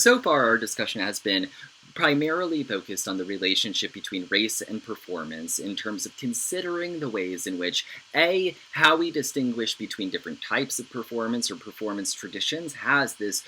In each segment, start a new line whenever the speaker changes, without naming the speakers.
So far, our discussion has been primarily focused on the relationship between race and performance in terms of considering the ways in which, A, how we distinguish between different types of performance or performance traditions has this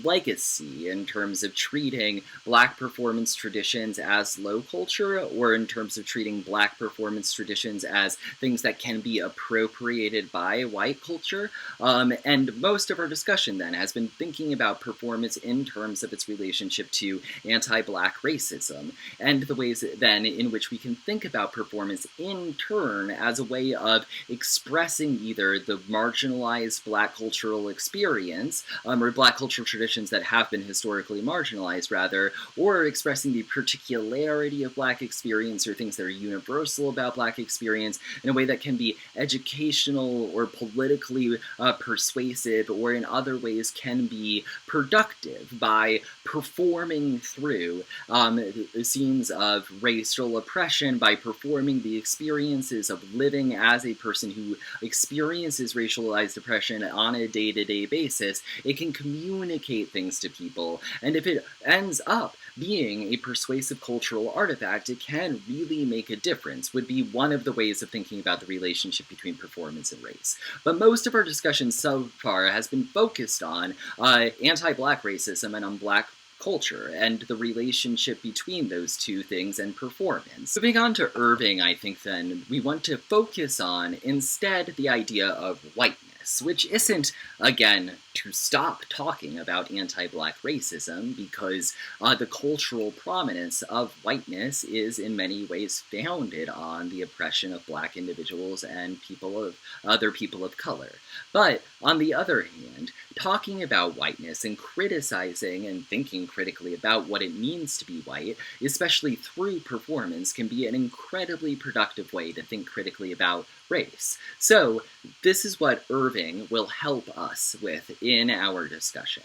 legacy in terms of treating Black performance traditions as low culture, or in terms of treating Black performance traditions as things that can be appropriated by white culture. And most of our discussion then has been thinking about performance in terms of its relationship to anti-Black racism, and the ways then in which we can think about performance in turn as a way of expressing either the marginalized Black cultural experience, or Black cultural traditions that have been historically marginalized, rather, or expressing the particularity of Black experience or things that are universal about Black experience in a way that can be educational or politically persuasive, or in other ways can be productive by performing through scenes of racial oppression, by performing the experiences of living as a person who experiences racialized oppression on a day-to-day basis. It can communicate things to people, and if it ends up being a persuasive cultural artifact, it can really make a difference, would be one of the ways of thinking about the relationship between performance and race. But most of our discussion so far has been focused on anti-Black racism and on Black culture, and the relationship between those two things and performance. Moving on to Irving, I think then we want to focus on instead the idea of whiteness, which isn't, again, to stop talking about anti-Black racism, because the cultural prominence of whiteness is in many ways founded on the oppression of Black individuals and other people of color. But on the other hand, talking about whiteness and criticizing and thinking critically about what it means to be white, especially through performance, can be an incredibly productive way to think critically about race. So this is what Irving will help us with in our discussion.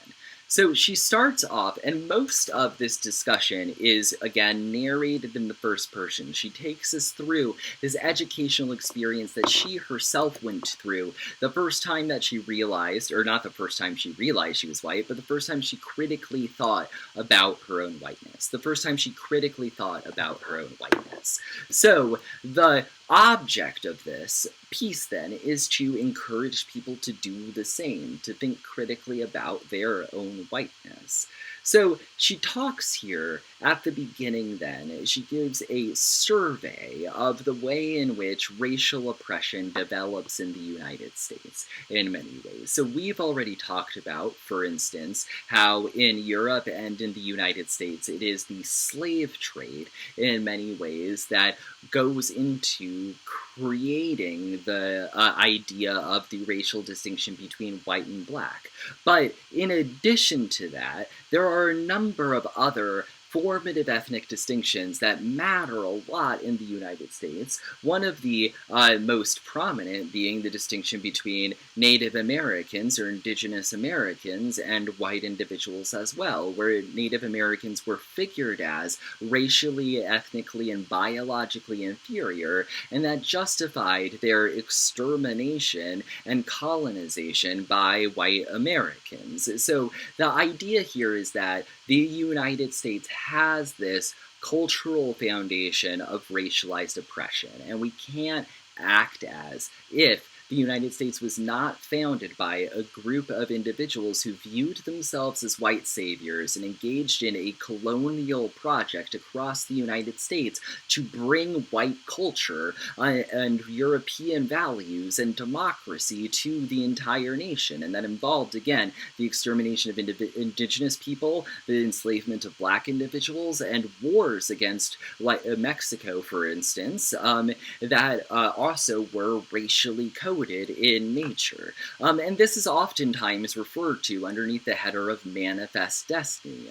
So she starts off, and most of this discussion is, again, narrated in the first person. She takes us through this educational experience that she herself went through the first time that she realized, or not the first time she realized she was white, but the first time she critically thought about her own whiteness. The first time she critically thought about her own whiteness. So the object of this piece then is to encourage people to do the same, to think critically about their own whiteness. So she talks here at the beginning then, she gives a survey of the way in which racial oppression develops in the United States in many ways. So we've already talked about, for instance, how in Europe and in the United States it is the slave trade in many ways that goes into creating the idea of the racial distinction between white and Black. But in addition to that, there are a number of other formative ethnic distinctions that matter a lot in the United States. One of the most prominent being the distinction between Native Americans or Indigenous Americans and white individuals as well, where Native Americans were figured as racially, ethnically, and biologically inferior, and that justified their extermination and colonization by white Americans. So the idea here is that the United States has this cultural foundation of racialized oppression, and we can't act as if the United States was not founded by a group of individuals who viewed themselves as white saviors and engaged in a colonial project across the United States to bring white culture and European values and democracy to the entire nation. And that involved, again, the extermination of indigenous people, the enslavement of Black individuals, and wars against Mexico, for instance, that also were racially coded in nature. And this is oftentimes referred to underneath the header of manifest destiny,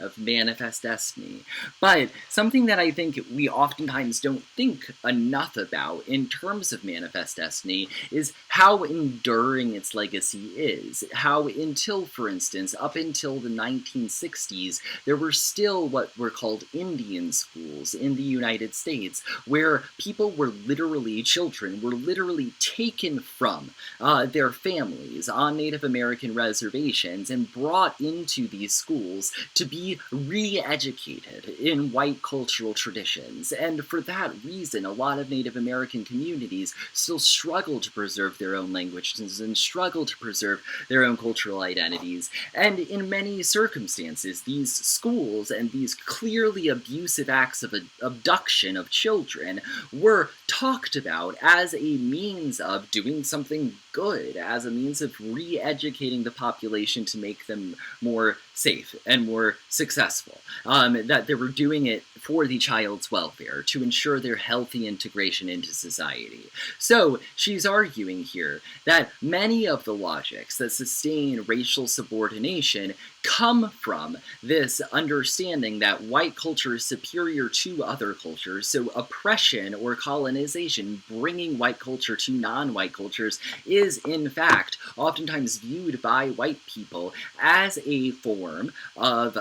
But something that I think we oftentimes don't think enough about in terms of manifest destiny is how enduring its legacy is. How until, for instance, up until the 1960s, there were still what were called Indian schools in the United States, where people were literally, children were literally taken from from their families on Native American reservations and brought into these schools to be re-educated in white cultural traditions. And for that reason, a lot of Native American communities still struggle to preserve their own languages and struggle to preserve their own cultural identities. And in many circumstances, these schools and these clearly abusive acts of abduction of children were talked about as a means of doing something good, as a means of re-educating the population to make them more safe and more successful, that they were doing it for the child's welfare, to ensure their healthy integration into society. So she's arguing here that many of the logics that sustain racial subordination come from this understanding that white culture is superior to other cultures, so oppression or colonization, bringing white culture to non-white cultures, is in fact oftentimes viewed by white people as a form of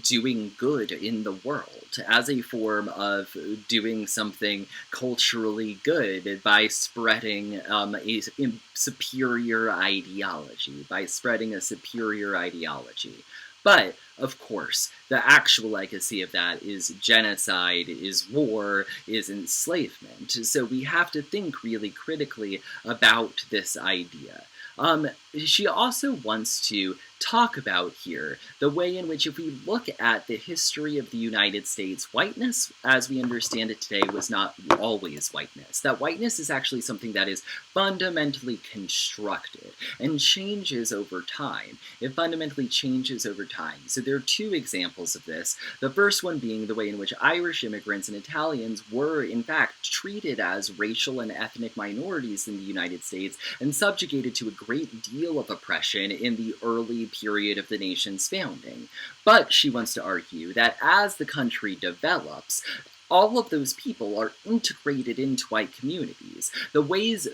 doing good in the world, as a form of doing something culturally good by spreading a superior ideology, But, of course, the actual legacy of that is genocide, is war, is enslavement. So we have to think really critically about this idea. She also wants to talk about here the way in which, if we look at the history of the United States, whiteness, as we understand it today, was not always whiteness. That whiteness is actually something that is fundamentally constructed and changes over time. It fundamentally changes over time. So there are two examples of this. The first one being the way in which Irish immigrants and Italians were, in fact, treated as racial and ethnic minorities in the United States and subjugated to a great deal of oppression in the early period of the nation's founding. But she wants to argue that as the country develops, all of those people are integrated into white communities. The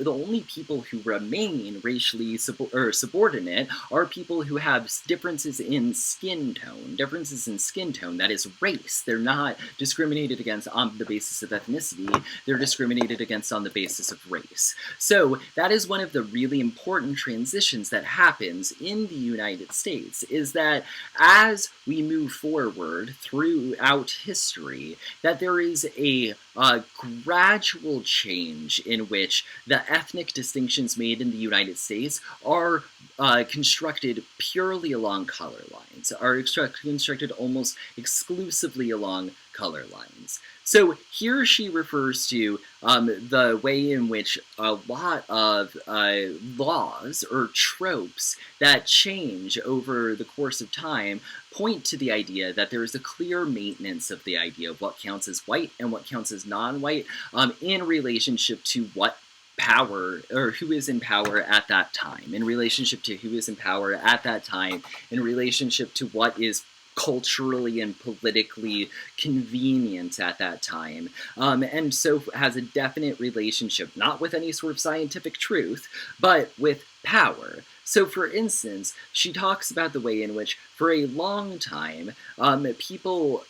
only people who remain racially subordinate are people who have differences in skin tone, that is race. They're not discriminated against on the basis of ethnicity, they're discriminated against on the basis of race. So that is one of the really important transitions that happens in the United States, is that as we move forward throughout history, that there is a gradual change in which the ethnic distinctions made in the United States are constructed purely along color lines, are constructed almost exclusively along color lines. So here she refers to the way in which a lot of laws or tropes that change over the course of time point to the idea that there is a clear maintenance of the idea of what counts as white and what counts as non-white in relationship to what power, or who is in power at that time, in relationship to what is culturally and politically convenient at that time, and so has a definite relationship, not with any sort of scientific truth, but with power. So, for instance, she talks about the way in which, for a long time, people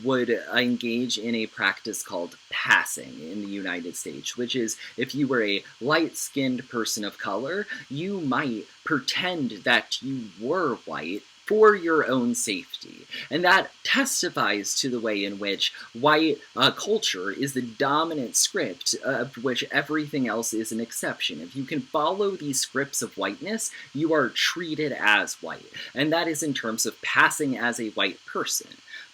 would engage in a practice called passing in the United States, which is, if you were a light-skinned person of color, you might pretend that you were white for your own safety. And that testifies to the way in which white culture is the dominant script, of which everything else is an exception. If you can follow these scripts of whiteness, you are treated as white. And that is in terms of passing as a white person.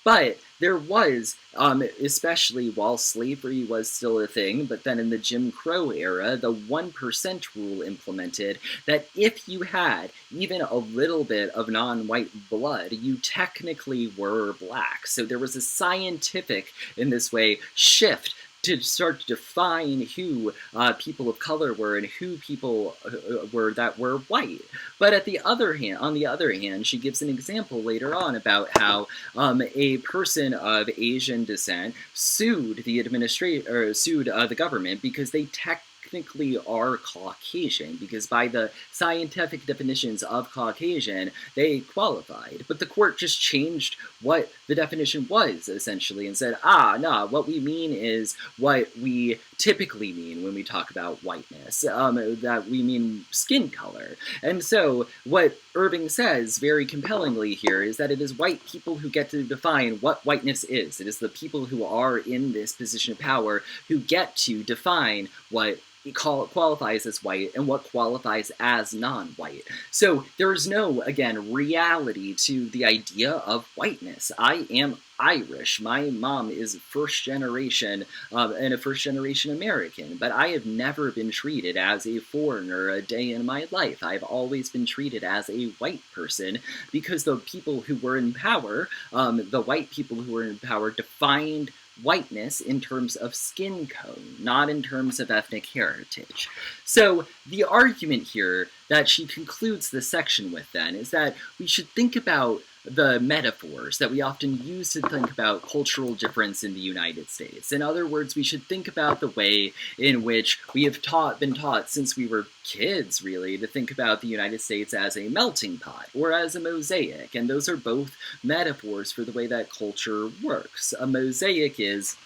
But there was, especially while slavery was still a thing, but then in the Jim Crow era, the 1% rule implemented that if you had even a little bit of non-white blood, you technically were black. So there was a scientific, in this way, shift to start to define who people of color were and who people were that were white. But on the other hand, she gives an example later on about how a person of Asian descent sued the government because they technically are Caucasian, because by the scientific definitions of Caucasian, they qualified. But the court just changed what the definition was, essentially, and said, no, what we mean is what we typically mean when we talk about whiteness, that we mean skin color. And so what Irving says very compellingly here is that it is white people who get to define what whiteness is. It is the people who are in this position of power who get to define what qualifies as white and what qualifies as non-white. So there is no, again, reality to the idea of whiteness. I am Irish. My mom is first generation and a first generation American, but I have never been treated as a foreigner a day in my life. I've always been treated as a white person because the people who were in power, the white people who were in power, defined whiteness in terms of skin tone, not in terms of ethnic heritage. So the argument here that she concludes this section with then is that we should think about the metaphors that we often use to think about cultural difference in the United States. In other words, we should think about the way in which we have been taught since we were kids, really, to think about the United States as a melting pot or as a mosaic. And those are both metaphors for the way that culture works. A mosaic is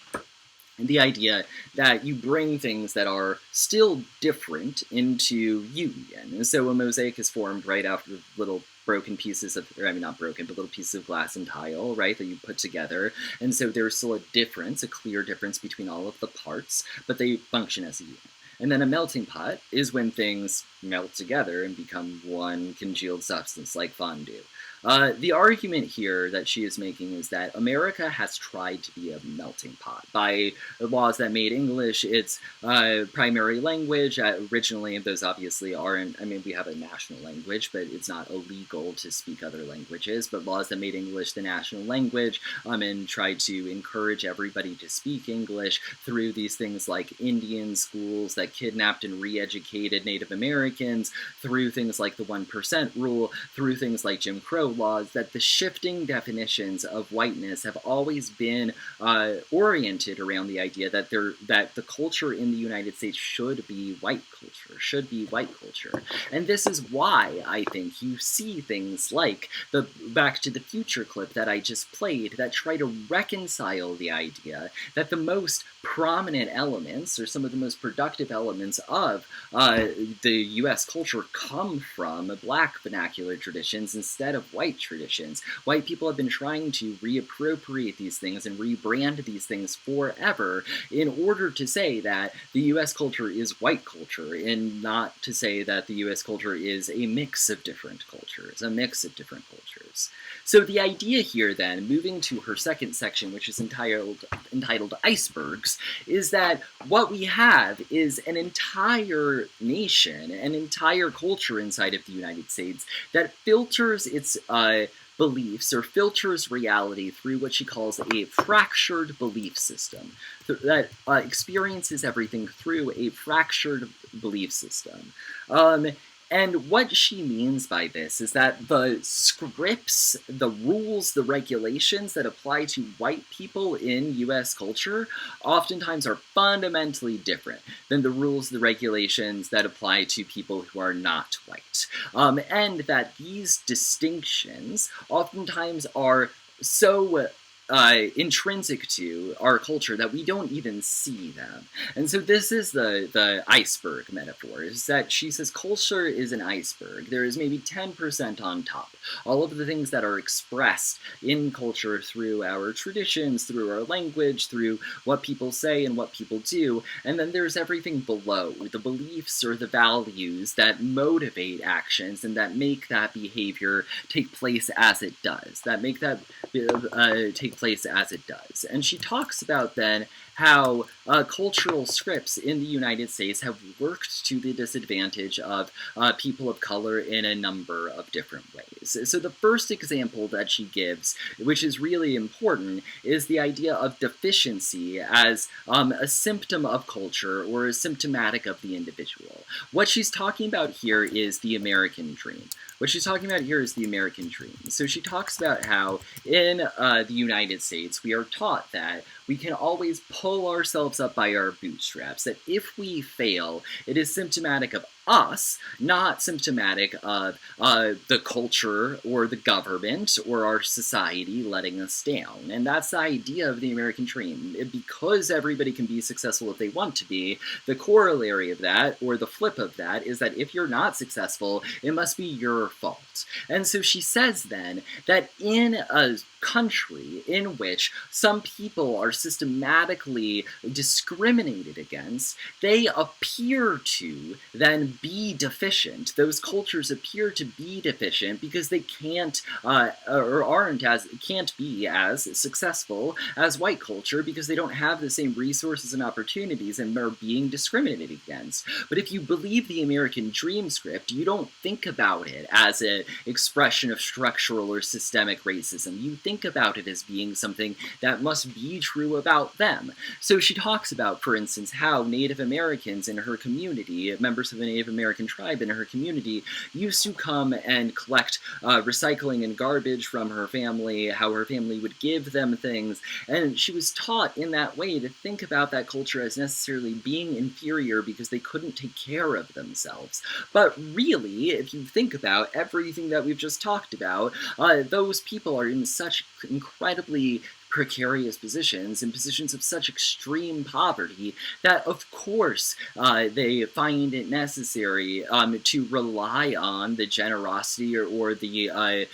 the idea that you bring things that are still different into union. And so a mosaic is formed right after little broken pieces of, or I mean not broken, but little pieces of glass and tile, right, that you put together. And so there's still a difference, a clear difference between all of the parts, but they function as a unit. And then a melting pot is when things melt together and become one congealed substance, like fondue. The argument here that she is making is that America has tried to be a melting pot. By the laws that made English its primary language, originally those obviously aren't, I mean, we have a national language, but it's not illegal to speak other languages, but laws that made English the national language and tried to encourage everybody to speak English through these things like Indian schools that kidnapped and re-educated Native Americans, through things like the 1% rule, through things like Jim Crow laws, that the shifting definitions of whiteness have always been oriented around the idea that the culture in the United States should be white culture, And this is why I think you see things like the Back to the Future clip that I just played that try to reconcile the idea that the most prominent elements, or some of the most productive elements of the U.S. culture, come from Black vernacular traditions instead of white traditions. White people have been trying to reappropriate these things and rebrand these things forever in order to say that the U.S. culture is white culture, and not to say that the U.S. culture is a mix of different cultures, So the idea here then, moving to her second section, which is entitled Icebergs, is that what we have is an entire nation, an entire culture inside of the United States that filters its beliefs, or filters reality through what she calls a fractured belief system, that experiences everything through a fractured belief system. And what she means by this is that the scripts, the rules, the regulations that apply to white people in U.S. culture oftentimes are fundamentally different than the rules, the regulations that apply to people who are not white. And that these distinctions oftentimes are so intrinsic to our culture that we don't even see them. And so this is the iceberg metaphor, is that she says culture is an iceberg. There is maybe 10% on top. All of the things that are expressed in culture through our traditions, through our language, through what people say and what people do. And then there's everything below, the beliefs or the values that motivate actions and that make that behavior take place as it does, that make that take place as it does. And she talks about then how cultural scripts in the United States have worked to the disadvantage of people of color in a number of different ways. So the first example that she gives, which is really important, is the idea of deficiency as a symptom of culture or a symptomatic of the individual. What she's talking about here is the American dream. What she's talking about here is the American dream. So she talks about how in the United States we are taught that we can always pull ourselves up by our bootstraps, that if we fail, it is symptomatic of us, not symptomatic of the culture or the government or our society letting us down. And that's the idea of the American dream. Because everybody can be successful if they want to be, the corollary of that, or the flip of that, is that if you're not successful, it must be your fault. And so she says then that in a country in which some people are systematically discriminated against, they appear to then be deficient. Those cultures appear to be deficient because they can't can't be as successful as white culture because they don't have the same resources and opportunities and are being discriminated against. But if you believe the American dream script, you don't think about it as an expression of structural or systemic racism. You think about it as being something that must be true about them. So she talks about, for instance, how Native Americans in her community, members of a Native American tribe in her community, used to come and collect recycling and garbage from her family, how her family would give them things, and she was taught in that way to think about that culture as necessarily being inferior because they couldn't take care of themselves. But really, if you think about everything that we've just talked about, those people are in such incredibly precarious positions, in positions of such extreme poverty, that of course they find it necessary to rely on the generosity or the,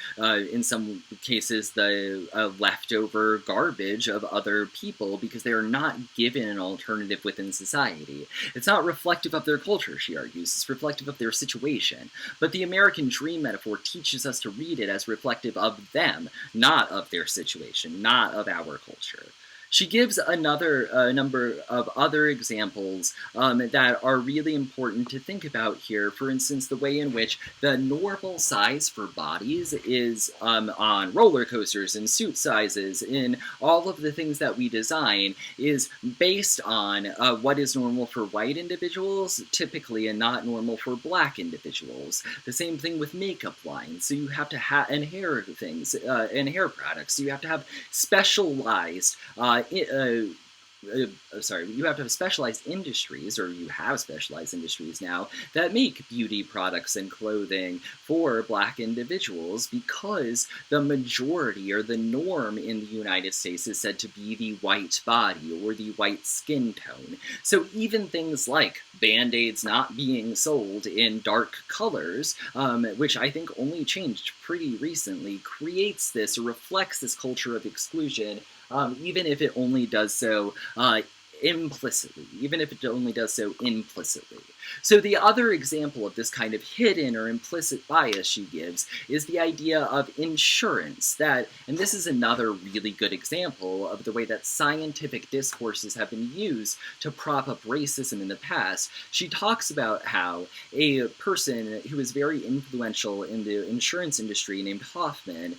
in some cases, the leftover garbage of other people because they are not given an alternative within society. It's not reflective of their culture, she argues, it's reflective of their situation. But the American dream metaphor teaches us to read it as reflective of them, not of their situation, not of our culture. She gives another number of other examples that are really important to think about here. For instance, the way in which the normal size for bodies is on roller coasters and suit sizes, in all of the things that we design, is based on what is normal for white individuals, typically, and not normal for black individuals. The same thing with makeup lines. So you have to have, and hair things, and hair products. So you have to have specialized you have to have specialized industries, or you have specialized industries now, that make beauty products and clothing for black individuals because the majority or the norm in the United States is said to be the white body or the white skin tone. So even things like Band-Aids not being sold in dark colors, which I think only changed pretty recently, creates this, or reflects this culture of exclusion, even if it only does so implicitly, even if it only does so implicitly. So the other example of this kind of hidden or implicit bias she gives is the idea of insurance, that, and this is another really good example of the way that scientific discourses have been used to prop up racism in the past. She talks about how a person who is very influential in the insurance industry named Hoffman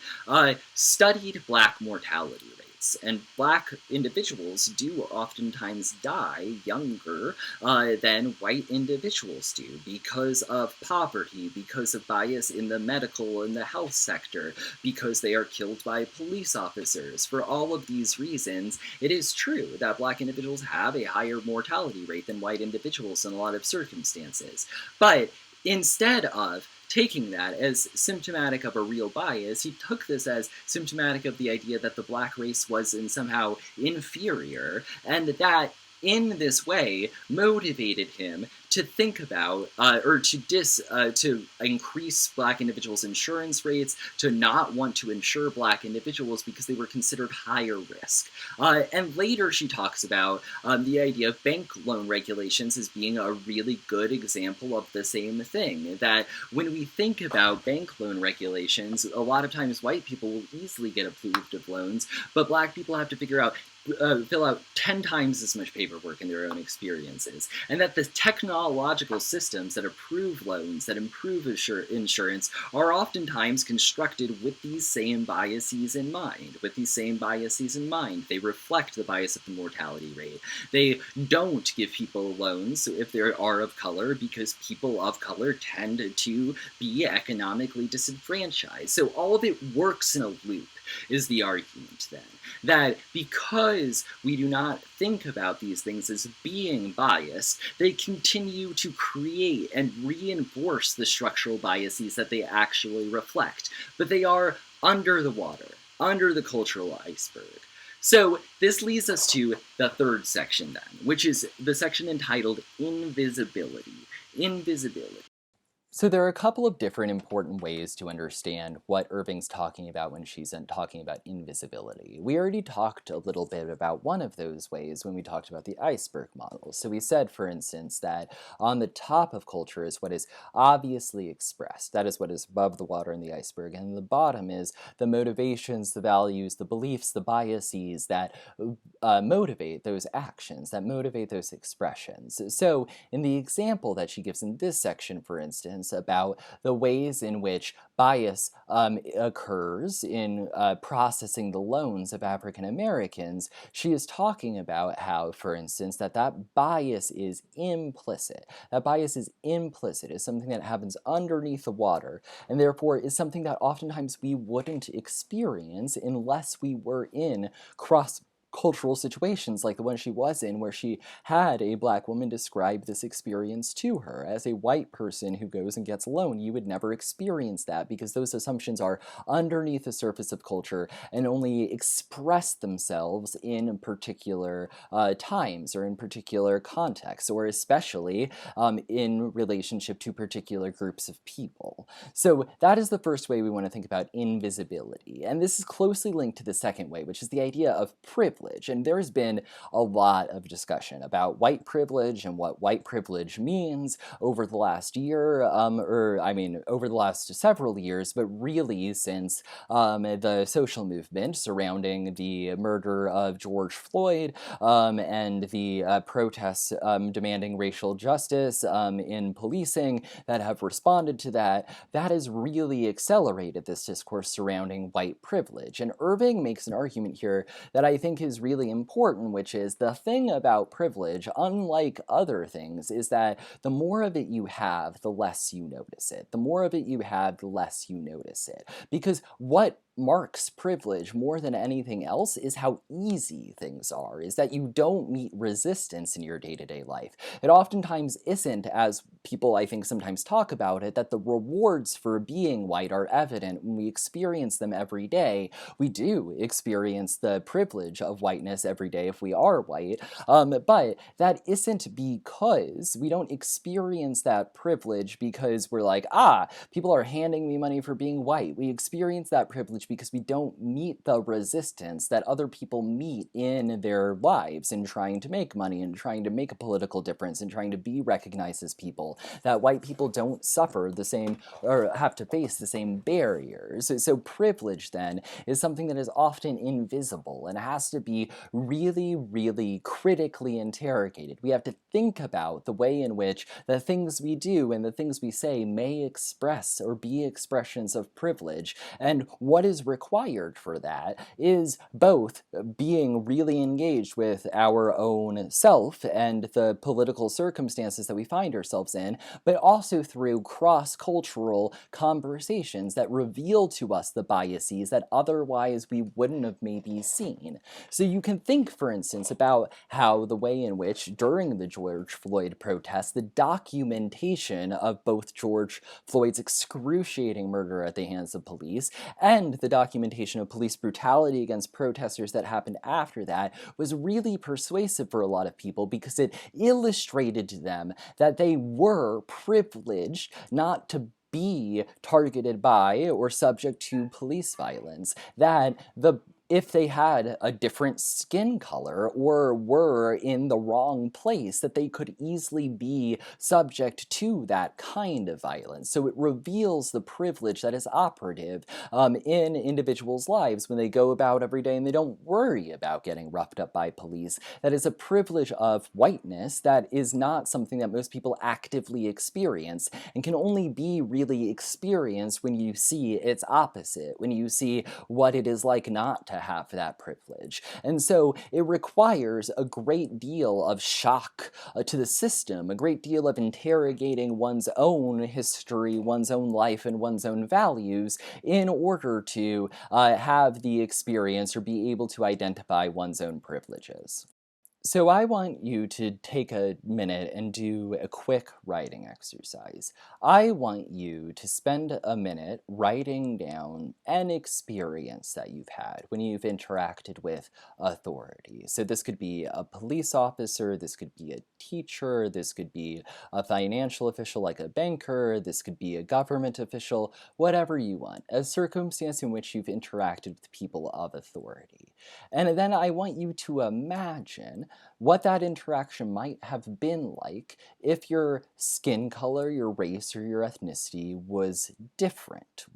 studied black mortality rates. And black individuals do oftentimes die younger than white individuals do because of poverty, because of bias in the medical and the health sector, because they are killed by police officers. For all of these reasons, it is true that black individuals have a higher mortality rate than white individuals in a lot of circumstances. But instead of taking that as symptomatic of a real bias, he took this as symptomatic of the idea that the black race was somehow inferior, and that in this way motivated him to think about, or to increase black individuals' insurance rates, to not want to insure black individuals because they were considered higher risk. And later she talks about the idea of bank loan regulations as being a really good example of the same thing, that when we think about bank loan regulations, a lot of times white people will easily get approved of loans, but black people have to fill out 10 times as much paperwork in their own experiences, and that the technology technological systems that approve loans, that improve insurance, are oftentimes constructed with these same biases in mind. They reflect the bias of the mortality rate. They don't give people loans if they are of color because people of color tend to be economically disenfranchised. So all of it works in a loop, is the argument then. That because we do not think about these things as being biased, they continue to create and reinforce the structural biases that they actually reflect. But they are under the water, under the cultural iceberg. So this leads us to the third section then, which is the section entitled Invisibility. Invisibility. So there are a couple of different important ways to understand what Irving's talking about when she's talking about invisibility. We already talked a little bit about one of those ways when we talked about the iceberg model. So we said, for instance, that on the top of culture is what is obviously expressed. That is what is above the water in the iceberg. And the bottom is the motivations, the values, the beliefs, the biases that motivate those actions, that motivate those expressions. So in the example that she gives in this section, for instance, about the ways in which bias occurs in processing the loans of African Americans, she is talking about how, for instance, that bias is implicit. That bias is implicit, is something that happens underneath the water, and therefore is something that oftentimes we wouldn't experience unless we were in cross-cultural situations like the one she was in, where she had a black woman describe this experience to her. As a white person who goes and gets a loan, you would never experience that because those assumptions are underneath the surface of culture and only express themselves in particular times or in particular contexts, or especially in relationship to particular groups of people. So that is the first way we want to think about invisibility. And this is closely linked to the second way, which is the idea of privilege. And there's been a lot of discussion about white privilege and what white privilege means over the last year, over the last several years, but really since the social movement surrounding the murder of George Floyd and the protests demanding racial justice in policing that have responded to that, that has really accelerated this discourse surrounding white privilege. And Irving makes an argument here that I think is really important, which is the thing about privilege, unlike other things, is that the more of it you have, the less you notice it. The more of it you have, the less you notice it. Because what marks privilege more than anything else is how easy things are, is that you don't meet resistance in your day-to-day life. It oftentimes isn't, as people I think sometimes talk about it, that the rewards for being white are evident when we experience them every day. We do experience the privilege of whiteness every day if we are white, but that isn't because we don't experience that privilege because we're like, people are handing me money for being white. We experience that privilege because we don't meet the resistance that other people meet in their lives in trying to make money and trying to make a political difference and trying to be recognized as people, that white people don't suffer the same or have to face the same barriers. So privilege then is something that is often invisible and has to be really, really critically interrogated. We have to think about the way in which the things we do and the things we say may express or be expressions of privilege, and what is required for that is both being really engaged with our own self and the political circumstances that we find ourselves in, but also through cross-cultural conversations that reveal to us the biases that otherwise we wouldn't have maybe seen. So you can think, for instance, about how the way in which during the George Floyd protests, the documentation of both George Floyd's excruciating murder at the hands of police and the documentation of police brutality against protesters that happened after that was really persuasive for a lot of people because it illustrated to them that they were privileged not to be targeted by or subject to police violence, that the
if they had a different skin color or were in the wrong place, that they could easily be subject to that kind of violence. So it reveals the privilege that is operative in individuals' lives when they go about every day and they don't worry about getting roughed up by police. That is a privilege of whiteness that is not something that most people actively experience and can only be really experienced when you see its opposite, when you see what it is like not to have that privilege. And so it requires a great deal of shock to the system, a great deal of interrogating one's own history, one's own life, and one's own values in order to have the experience or be able to identify one's own privileges. So I want you to take a minute and do a quick writing exercise. I want you to spend a minute writing down an experience that you've had when you've interacted with authority. So this could be a police officer, this could be a teacher, this could be a financial official like a banker, this could be a government official, whatever you want. A circumstance in which you've interacted with people of authority. And then I want you to imagine what that interaction might have been like if your skin color, your race, or your ethnicity was different.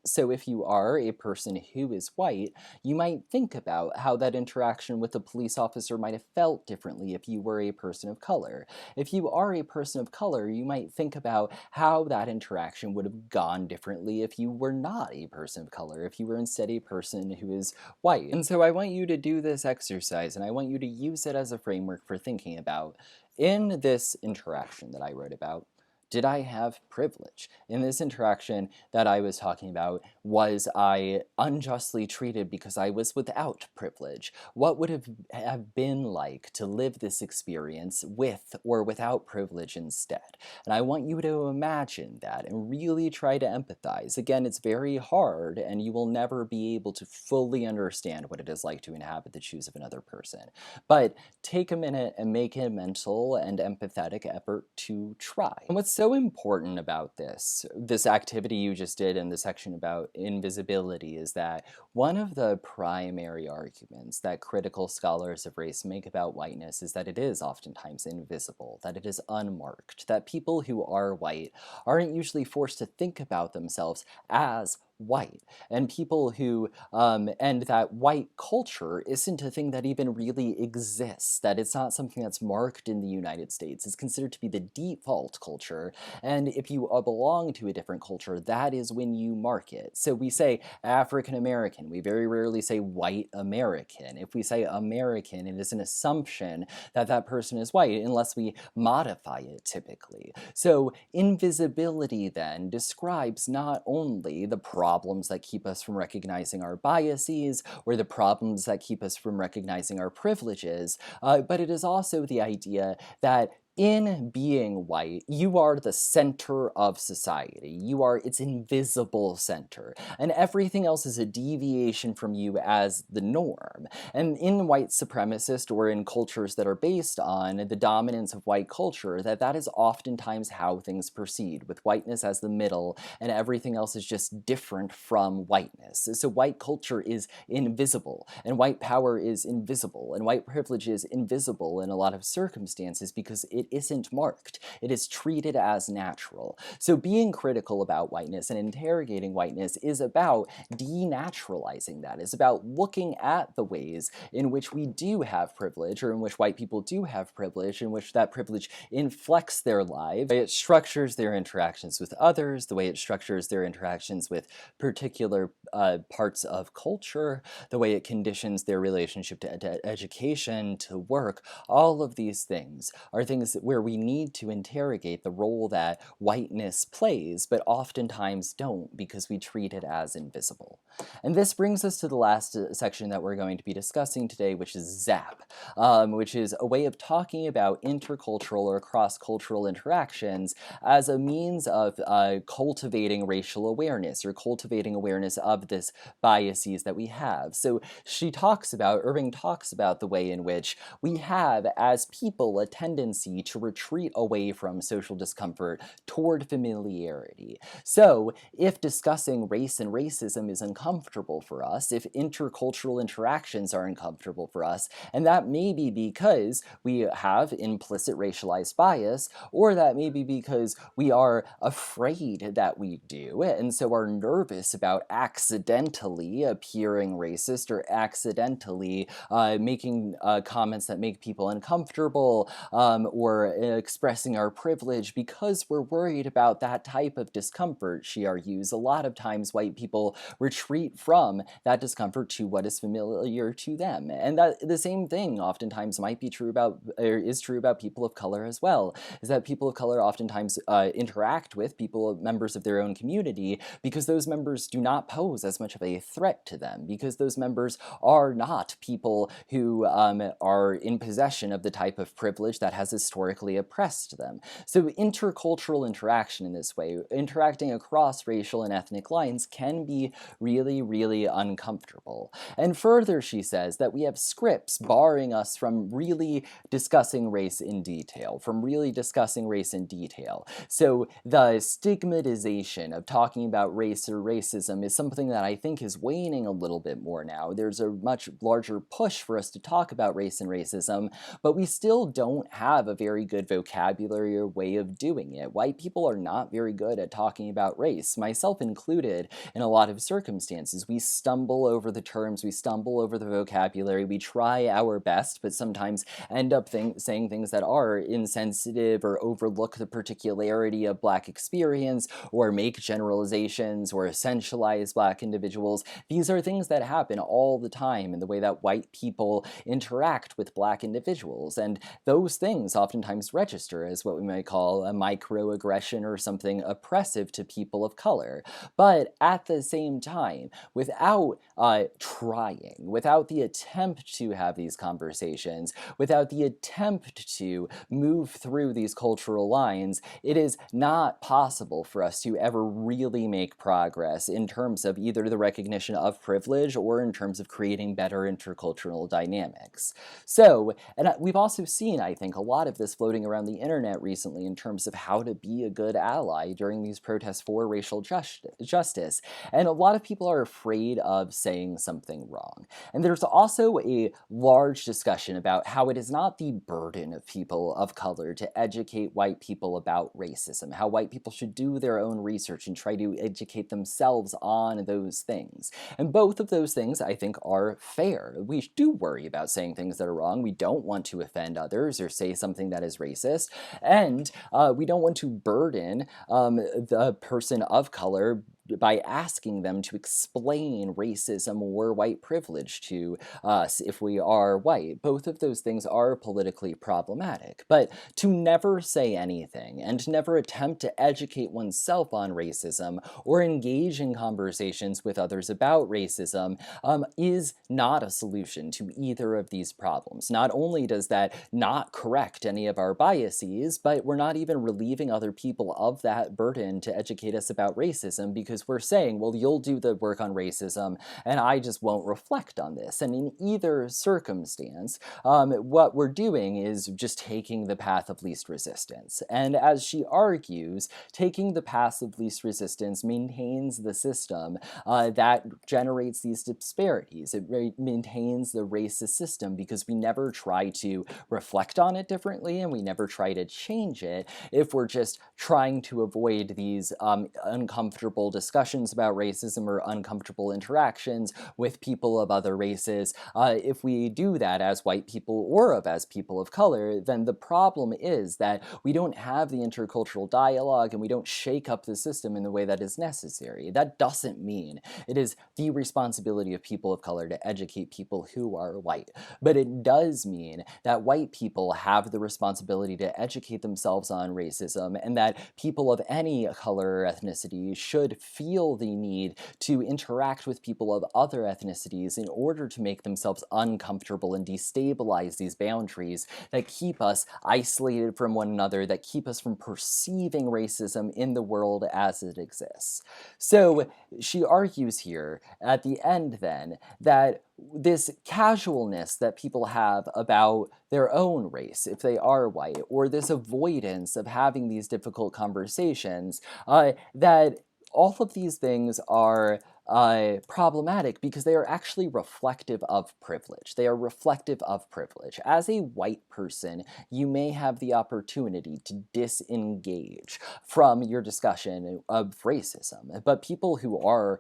So if you are a person who is white, you might think about how that interaction with a police officer might have felt differently if you were a person of color. If you are a person of color, you might think about how that interaction would have gone differently if you were not a person of color, if you were instead a person who is white. And so I want you to do this exercise and I want you to use it as a framework for thinking about, in this interaction that I wrote about, did I have privilege? In this interaction that I was talking about, was I unjustly treated because I was without privilege? What would have been like to live this experience with or without privilege instead? And I want you to imagine that and really try to empathize. Again, it's very hard and you will never be able to fully understand what it is like to inhabit the shoes of another person. But take a minute and make a mental and empathetic effort to try. And what's so important about this activity you just did in the section about invisibility, is that one of the primary arguments that critical scholars of race make about whiteness is that it is oftentimes invisible, that it is unmarked, that people who are white aren't usually forced to think about themselves as white, and people who and that white culture isn't a thing that even really exists, that it's not something that's marked in the United States. It's considered to be the default culture, and if you belong to a different culture, that is when you mark it. So we say African American, we very rarely say white American. If we say American, it is an assumption that that person is white unless we modify it typically. So invisibility then describes not only the problems that keep us from recognizing our biases or the problems that keep us from recognizing our privileges, but it is also the idea that in being white, you are the center of society. You are its invisible center, and everything else is a deviation from you as the norm. And in white supremacist or in cultures that are based on the dominance of white culture, that is oftentimes how things proceed, with whiteness as the middle and everything else is just different from whiteness. So white culture is invisible, and white power is invisible, and white privilege is invisible in a lot of circumstances because it isn't marked. It is treated as natural. So being critical about whiteness and interrogating whiteness is about denaturalizing that. It's about looking at the ways in which we do have privilege, or in which white people do have privilege, in which that privilege inflects their lives, the way it structures their interactions with others, the way it structures their interactions with particular parts of culture, the way it conditions their relationship to education, to work. All of these things are things where we need to interrogate the role that whiteness plays, but oftentimes don't because we treat it as invisible. And this brings us to the last section that we're going to be discussing today, which is ZAP, which is a way of talking about intercultural or cross-cultural interactions as a means of cultivating racial awareness, or cultivating awareness of this biases that we have. So Irving talks about the way in which we have, as people, a tendency tendency to retreat away from social discomfort toward familiarity. So, if discussing race and racism is uncomfortable for us, if intercultural interactions are uncomfortable for us, and that may be because we have implicit racialized bias, or that may be because we are afraid that we do, and so are nervous about accidentally appearing racist or accidentally making comments that make people uncomfortable, or expressing our privilege because we're worried about that type of discomfort, she argues. A lot of times white people retreat from that discomfort to what is familiar to them. And that the same thing oftentimes might be true about, or is true about people of color as well, is that people of color oftentimes interact with people, members of their own community, because those members do not pose as much of a threat to them, because those members are not people who are in possession of the type of privilege that has historically oppressed them. So intercultural interaction in this way, interacting across racial and ethnic lines, can be really, really uncomfortable. And further, she says that we have scripts barring us from really discussing race in detail, So the stigmatization of talking about race or racism is something that I think is waning a little bit more now. There's a much larger push for us to talk about race and racism, but we still don't have a very good vocabulary or way of doing it. White people are not very good at talking about race, myself included, in a lot of circumstances. We stumble over the terms, we stumble over the vocabulary, we try our best, but sometimes end up saying things that are insensitive or overlook the particularity of Black experience, or make generalizations or essentialize Black individuals. These are things that happen all the time in the way that white people interact with Black individuals, and those things oftentimes register as what we might call a microaggression or something oppressive to people of color. But at the same time, without trying, without the attempt to have these conversations, without the attempt to move through these cultural lines, it is not possible for us to ever really make progress in terms of either the recognition of privilege or in terms of creating better intercultural dynamics. So, and we've also seen, I think, a lot of this floating around the internet recently in terms of how to be a good ally during these protests for racial justice. And a lot of people are afraid of saying something wrong. And there's also a large discussion about how it is not the burden of people of color to educate white people about racism, how white people should do their own research and try to educate themselves on those things. And both of those things, I think, are fair. We do worry about saying things that are wrong. We don't want to offend others or say something that is racist. And we don't want to burden the person of color by asking them to explain racism or white privilege to us if we are white. Both of those things are politically problematic. But to never say anything and to never attempt to educate oneself on racism or engage in conversations with others about racism is not a solution to either of these problems. Not only does that not correct any of our biases, but we're not even relieving other people of that burden to educate us about racism, because we're saying, well, you'll do the work on racism and I just won't reflect on this. And in either circumstance, what we're doing is just taking the path of least resistance. And as she argues, taking the path of least resistance maintains the system that generates these disparities. It maintains the racist system because we never try to reflect on it differently and we never try to change it if we're just trying to avoid these uncomfortable discussions about racism or uncomfortable interactions with people of other races. If we do that as white people or as people of color, then the problem is that we don't have the intercultural dialogue and we don't shake up the system in the way that is necessary. That doesn't mean it is the responsibility of people of color to educate people who are white, but it does mean that white people have the responsibility to educate themselves on racism, and that people of any color or ethnicity should feel the need to interact with people of other ethnicities in order to make themselves uncomfortable and destabilize these boundaries that keep us isolated from one another, that keep us from perceiving racism in the world as it exists. So she argues here at the end then that this casualness that people have about their own race if they are white, or this avoidance of having these difficult conversations, that all of these things are problematic because they are actually reflective of privilege. They are reflective of privilege. As a white person, you may have the opportunity to disengage from your discussion of racism, but people who are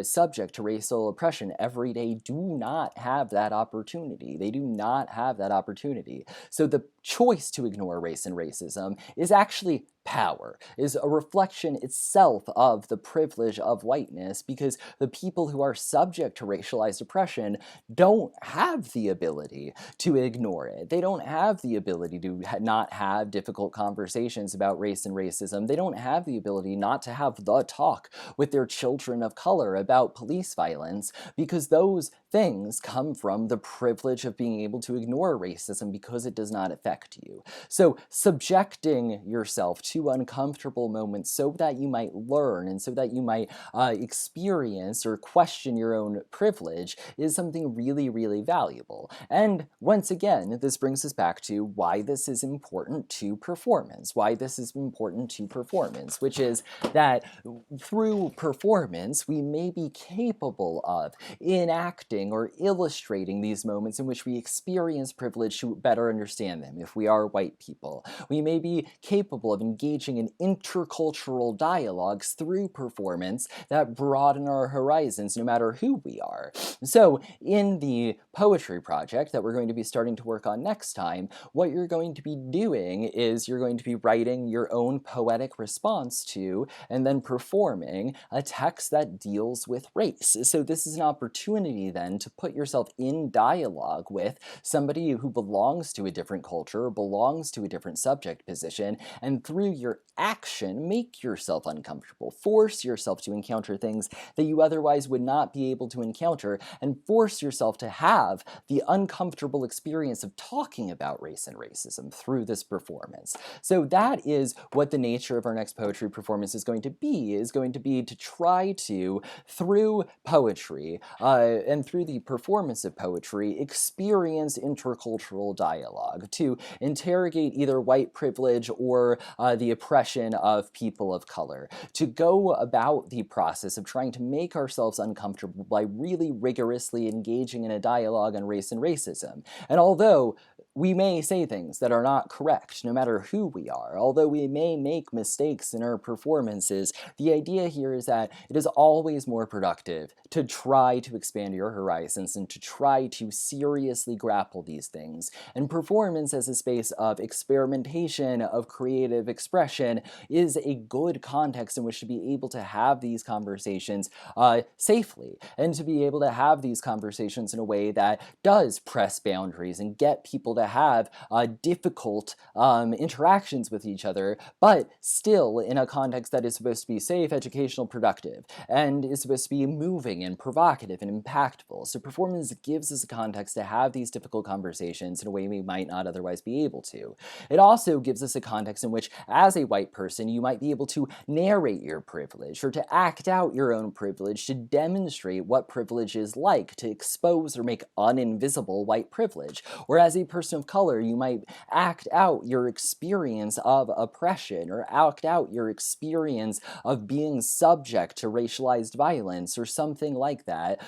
subject to racial oppression every day do not have that opportunity. They do not have that opportunity. So the choice to ignore race and racism is actually power, is a reflection itself of the privilege of whiteness, because the people who are subject to racialized oppression don't have the ability to ignore it. They don't have the ability to not have difficult conversations about race and racism. They don't have the ability not to have the talk with their children of color about police violence, because those things come from the privilege of being able to ignore racism because it does not affect you. So subjecting yourself to uncomfortable moments so that you might learn and so that you might experience or question your own privilege is something really, really valuable. And once again, this brings us back to why this is important to performance, which is that through performance, we may be capable of enacting or illustrating these moments in which we experience privilege to better understand them. If we are white people, we may be capable of engaging in intercultural dialogues through performance that broaden our horizons no matter who we are. So in the poetry project that we're going to be starting to work on next time, what you're going to be doing is you're going to be writing your own poetic response to and then performing a text that deals with race. So this is an opportunity then to put yourself in dialogue with somebody who belongs to a different culture, belongs to a different subject position, and through your action, make yourself uncomfortable. Force yourself to encounter things that you otherwise would not be able to encounter, and force yourself to have the uncomfortable experience of talking about race and racism through this performance. So that is what the nature of our next poetry performance is going to be to try to, through poetry and through the performance of poetry, experience intercultural dialogue, to interrogate either white privilege or the oppression of people of color, to go about the process of trying to make ourselves uncomfortable by really rigorously engaging in a dialogue on race and racism. And although we may say things that are not correct, no matter who we are, although we may make mistakes in our performances, the idea here is that it is always more productive to try to expand your horizons and to try to seriously grapple these things. And performance as a space of experimentation, of creative expression, is a good context in which to be able to have these conversations safely, and to be able to have these conversations in a way that does press boundaries and get people to have difficult interactions with each other, but still in a context that is supposed to be safe, educational, productive, and is supposed to be moving and provocative and impactful. So performance gives us a context to have these difficult conversations in a way we might not otherwise be able to. It also gives us a context in which, as a white person, you might be able to narrate your privilege or to act out your own privilege, to demonstrate what privilege is like, to expose or make uninvisible white privilege. Or as a person of color, you might act out your experience of oppression or act out your experience of being subject to racialized violence or something like that,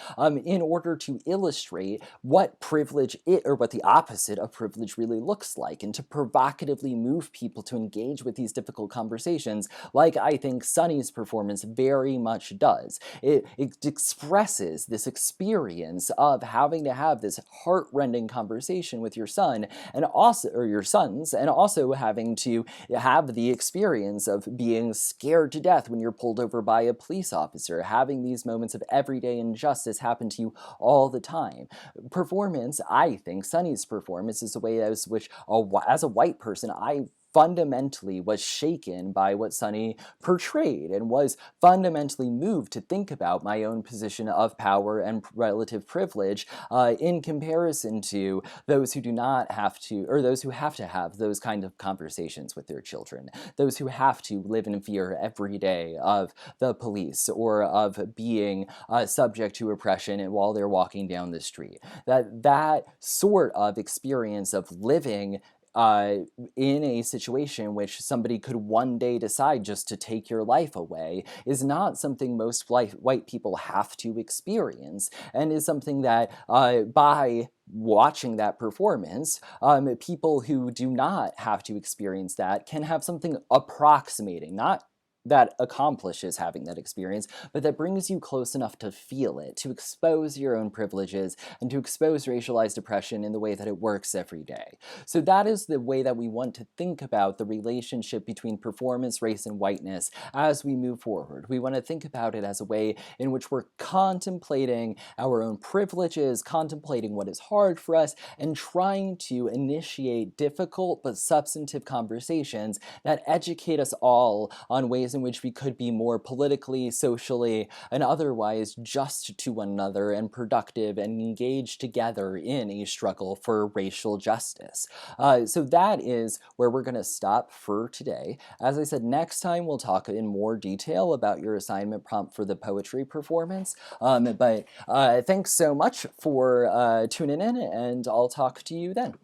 in order to illustrate what privilege or what the opposite of privilege really looks like, and to provocatively move people to engage with these difficult conversations, like I think Sunny's performance very much does. It expresses this experience of having to have this heart-rending conversation with your son and also, or your sons, and also having to have the experience of being scared to death when you're pulled over by a police officer, having these moments of everyday injustice happen to you all the time. Performance, I think, Sunny's performance is a way as which, as a white person, I fundamentally was shaken by what Sunny portrayed and was fundamentally moved to think about my own position of power and relative privilege in comparison to those who do not have to, or those who have to have those kind of conversations with their children, those who have to live in fear every day of the police or of being subject to oppression while they're walking down the street. That sort of experience of living uh, in a situation in which somebody could one day decide just to take your life away is not something most white people have to experience, and is something that by watching that performance, people who do not have to experience that can have something approximating, not that accomplishes having that experience, but that brings you close enough to feel it, to expose your own privileges, and to expose racialized oppression in the way that it works every day. So that is the way that we want to think about the relationship between performance, race, and whiteness as we move forward. We want to think about it as a way in which we're contemplating our own privileges, contemplating what is hard for us, and trying to initiate difficult but substantive conversations that educate us all on ways in which we could be more politically, socially, and otherwise just to one another and productive and engaged together in a struggle for racial justice. So that is where we're going to stop for today. As I said, next time we'll talk in more detail about your assignment prompt for the poetry performance. But thanks so much for tuning in, and I'll talk to you then.